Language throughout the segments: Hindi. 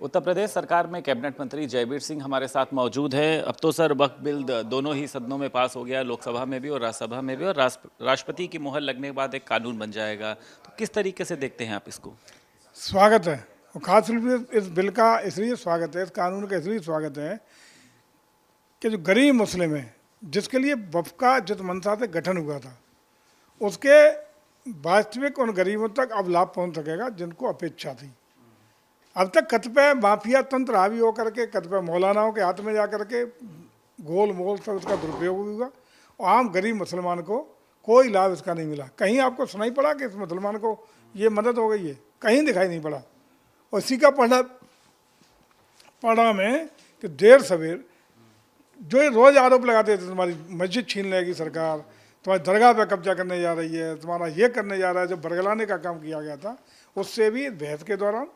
उत्तर प्रदेश सरकार में कैबिनेट मंत्री जयवीर सिंह हमारे साथ मौजूद हैं। अब तो सर वक्फ बिल दोनों ही सदनों में पास हो गया, लोकसभा में भी और राज्यसभा में भी, और राष्ट्रपति की मुहर लगने के बाद एक कानून बन जाएगा। तो किस तरीके से देखते हैं आप इसको? स्वागत है। और खास रूप से इस बिल का इसलिए स्वागत है, इस कानून का इसलिए स्वागत है कि जो गरीब मुस्लिम है, जिसके लिए वक्फ का जिस मंशा से गठन हुआ था, उसके वास्तविक उन गरीबों तक अब लाभ पहुंच सकेगा जिनको अपेक्षा थी। अब तक कतिपय माफिया तंत्र हावी होकर के कतिपय मौलानाओं के हाथ में जा करके गोल मोल सब उसका दुरुपयोग हुआ और आम गरीब मुसलमान को कोई लाभ इसका नहीं मिला। कहीं आपको सुनाई पड़ा कि इस मुसलमान को ये मदद हो गई है? कहीं दिखाई नहीं पड़ा। और इसी का परिणाम है कि देर सवेर जो ये रोज़ आरोप लगाते थे, तुम्हारी मस्जिद छीन लेगी सरकार, तुम्हारी दरगाह पर कब्जा करने जा रही है, तुम्हारा ये करने जा रहा है, जो बरगलाने का काम किया गया था, उससे भी बहस के दौरान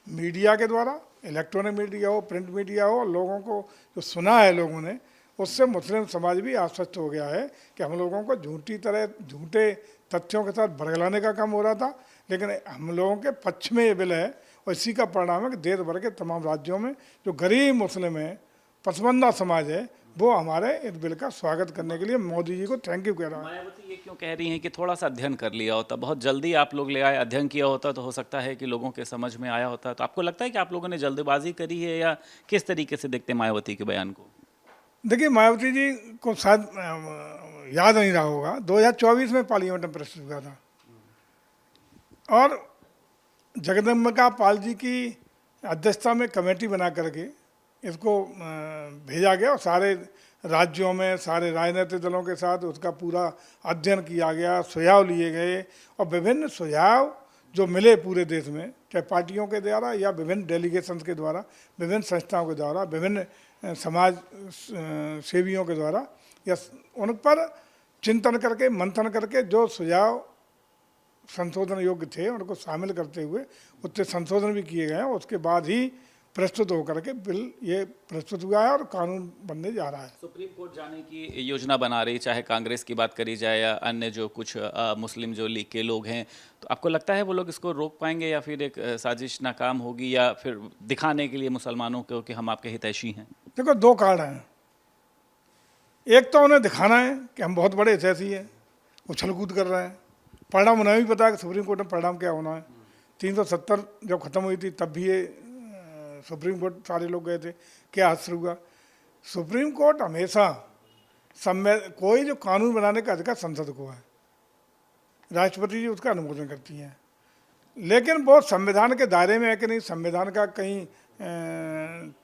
मीडिया के द्वारा, इलेक्ट्रॉनिक मीडिया हो, प्रिंट मीडिया हो, लोगों को जो सुना है लोगों ने, उससे मुस्लिम समाज भी आश्वस्त हो गया है कि हम लोगों को झूठे तथ्यों के साथ बरगलाने का काम हो रहा था, लेकिन हम लोगों के पक्ष में ये बिल है। और इसी का परिणाम है कि देश भर के तमाम राज्यों में जो गरीब मुस्लिम है, पसमानदा समाज है, वो हमारे इस बिल का स्वागत करने के लिए मोदी जी को थैंक यू कह रहा है। मायावती ये क्यों कह रही हैं कि थोड़ा सा अध्ययन कर लिया होता, बहुत जल्दी आप लोग ले आए, अध्ययन किया होता तो हो सकता है कि लोगों के समझ में आया होता। तो आपको लगता है कि आप लोगों ने जल्दबाजी करी है, या किस तरीके से देखते हैं मायावती के बयान को? देखिए, मायावती जी को शायद याद नहीं रहा होगा, 2024 में पार्लियामेंट में प्रस्तुत हुआ था और जगदम्बिका पाल जी की अध्यक्षता में कमेटी बना करके इसको भेजा गया और सारे राज्यों में सारे राजनीतिक दलों के साथ उसका पूरा अध्ययन किया गया, सुझाव लिए गए और विभिन्न सुझाव जो मिले पूरे देश में, चाहे पार्टियों के द्वारा या विभिन्न डेलीगेशंस के द्वारा, विभिन्न संस्थाओं के द्वारा, विभिन्न समाज सेवियों के द्वारा, या उन पर चिंतन करके मंथन करके जो सुझाव संशोधन योग्य थे उनको शामिल करते हुए उससे संशोधन भी किए गए हैं। उसके बाद ही प्रस्तुत होकर के बिल ये प्रस्तुत हुआ है और कानून बनने जा रहा है। सुप्रीम कोर्ट जाने की योजना बना रही, चाहे कांग्रेस की बात करी जाए या अन्य जो कुछ मुस्लिम जो लीग के लोग हैं, तो आपको लगता है वो लोग इसको रोक पाएंगे, या फिर एक साजिश नाकाम होगी, या फिर दिखाने के लिए मुसलमानों को कि हम आपके हितैषी हैं? देखो, दो कारण हैं। एक तो उन्हें दिखाना है कि हम बहुत बड़े हितैषी हैं, उछल कूद कर रहे हैं। परिणाम उन्हें भी पता है कि सुप्रीम कोर्ट में परिणाम क्या होना है। 370 जब खत्म हुई थी तब भी ये सुप्रीम कोर्ट सारे लोग गए थे, क्या असर हुआ? सुप्रीम कोर्ट हमेशा कोई जो कानून बनाने का अधिकार संसद को है, राष्ट्रपति जी उसका अनुमोदन करती हैं, लेकिन वो संविधान के दायरे में है कि नहीं, संविधान का कहीं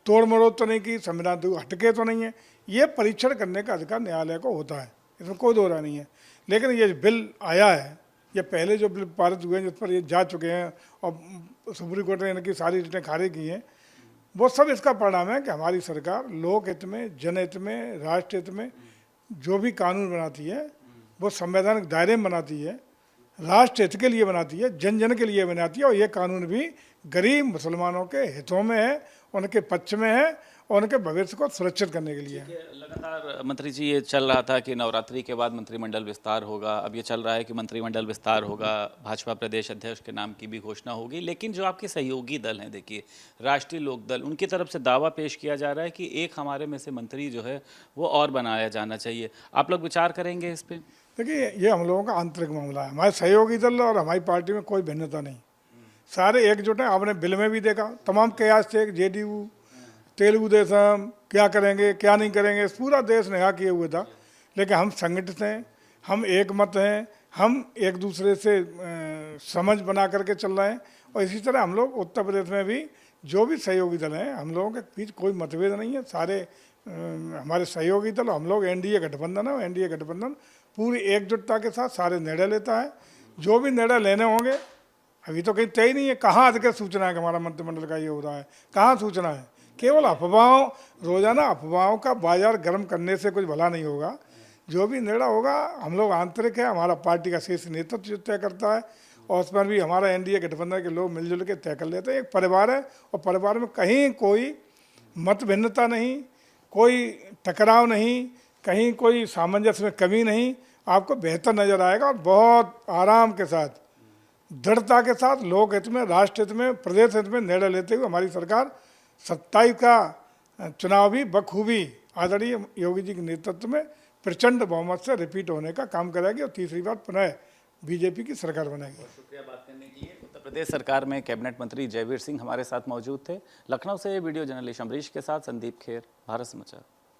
तोड़ मरोड़ तो नहीं की, संविधान तो हटके तो नहीं है, ये परीक्षण करने का अधिकार न्यायालय को होता है, इसमें कोई दो राय नहीं है। लेकिन ये बिल आया है, ये पहले जो बिल पारित हुए हैं जिस पर ये जा चुके हैं और सुप्रीम कोर्ट ने इनकी सारी रिटें खारिज की हैं, वो सब इसका परिणाम है कि हमारी सरकार लोक हित में, जनहित में, राष्ट्र हित में जो भी कानून बनाती है वो संवैधानिक दायरे में बनाती है, राष्ट्र हित के लिए बनाती है, जन जन के लिए बनाती है। और ये कानून भी गरीब मुसलमानों के हितों में है, उनके पक्ष में है और उनके भविष्य को सुरक्षित करने के लिए है। लगातार मंत्री जी ये चल रहा था कि नवरात्रि के बाद मंत्रिमंडल विस्तार होगा, अब ये चल रहा है कि मंत्रिमंडल विस्तार होगा, भाजपा प्रदेश अध्यक्ष के नाम की भी घोषणा होगी, लेकिन जो आपके सहयोगी दल हैं, देखिए राष्ट्रीय लोक दल, उनकी तरफ से दावा पेश किया जा रहा है कि एक हमारे में से मंत्री जो है वो और बनाया जाना चाहिए। आप लोग विचार करेंगे इस पर? देखिए, ये हम लोगों का आंतरिक मामला है। हमारे सहयोगी दल और हमारी पार्टी में कोई भिन्नता नहीं, सारे एकजुट हैं। आपने बिल में भी देखा, तमाम कयास थे, जेडीयू, तेलुगु देशम, क्या करेंगे क्या नहीं करेंगे, इस पूरा देश निगाह किए हुए था। लेकिन हम संगठित हैं, हम एक मत हैं, हम एक दूसरे से समझ बना करके चल रहे हैं। और इसी तरह हम लोग उत्तर प्रदेश में भी जो भी सहयोगी दल हैं, हम लोगों के बीच कोई मतभेद नहीं है। सारे हमारे सहयोगी दल, हम लोग एनडीए गठबंधन है, एनडीए गठबंधन पूरी एकजुटता के साथ सारे निर्णय लेता है। जो भी निर्णय लेने होंगे, अभी तो कहीं तय नहीं है, कहाँ अधिकृत सूचना है कि हमारा मंत्रिमंडल का ये हो रहा है, कहाँ सूचना है? केवल अफवाहों, रोजाना अफवाहों का बाजार गर्म करने से कुछ भला नहीं होगा। जो भी निर्णय होगा, हम लोग आंतरिक है, हमारा पार्टी का शीर्ष नेतृत्व तय करता है और उस पर भी हमारा एनडीए गठबंधन के लोग मिलजुल के तय कर लेते हैं। एक परिवार है और परिवार में कहीं कोई मत भिन्नता नहीं, कोई टकराव नहीं, कहीं कोई सामंजस्य में कमी नहीं। आपको बेहतर नज़र आएगा और बहुत आराम के साथ दृढ़ता के साथ लोक हित में, राष्ट्र हित में, प्रदेश हित में निर्णय लेते हुए हमारी सरकार 27 का चुनाव भी बखूबी आदरणीय योगी जी के नेतृत्व में प्रचंड बहुमत से रिपीट होने का काम करेगी और तीसरी बार पुनः बीजेपी की सरकार बनेगी। शुक्रिया बात करने के लिए। उत्तर प्रदेश सरकार में कैबिनेट मंत्री जयवीर सिंह हमारे साथ मौजूद थे। लखनऊ से वीडियो जर्नलिस्ट अमरीश के साथ संदीप खेर, भारत समाचार।